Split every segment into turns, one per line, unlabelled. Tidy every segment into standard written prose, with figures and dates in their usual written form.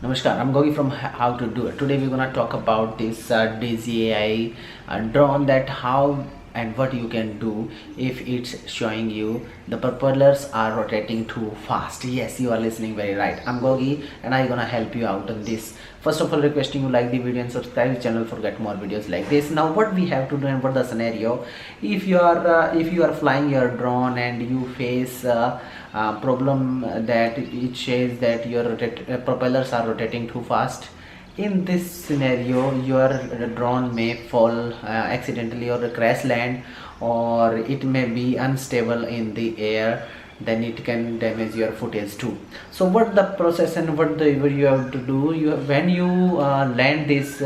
Namaskar, I'm Gogi from How to Do It. Today we're gonna talk about this DJI drone, that how and what you can do if it's showing you the propellers are rotating too fast. Yes, you are listening very right. I'm Gogi and I'm gonna help you out on this. First of all, requesting you like the video and subscribe the channel for get more videos like this. Now, what we have to do and what the scenario, if you are flying your drone and you face problem that it says that your propellers are rotating too fast. In this scenario, your drone may fall accidentally or crash land, or it may be unstable in the air, then it can damage your footage too. So what the process and what you have to do, when you land this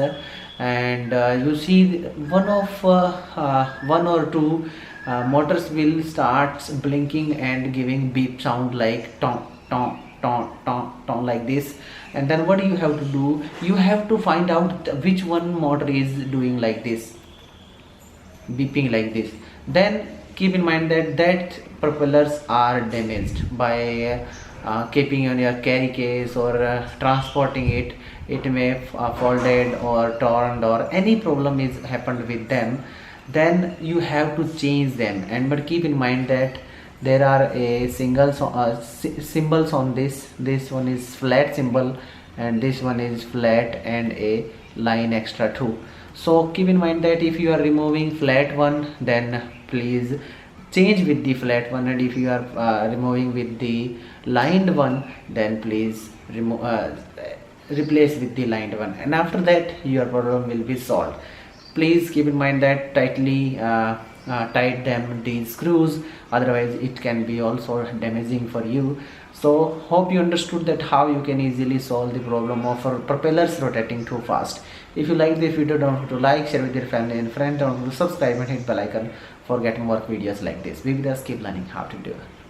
and you see one or two motors will start blinking and giving beep sound like tong tong tong tong tong like this. And then what you have to do, you have to find out which one motor is doing like this, beeping like this. Then keep in mind that propellers are damaged by keeping on your carry case or transporting it. It may folded or torn or any problem is happened with them. Then you have to change them. And but keep in mind that there are a symbols on this one is flat symbol and this one is flat and a line extra too. So keep in mind that if you are removing flat one, then please change with the flat one, and if you are removing with the lined one, then please replace with the lined one, and after that your problem will be solved. Please keep in mind that tightly tight them these screws, otherwise it can be also damaging for you. So hope you understood that how you can easily solve the problem of propellers rotating too fast. If you like this video, don't forget to like, share with your family and friends, don't forget to subscribe and hit bell icon for getting more videos like this. Be with us, keep learning how to do it.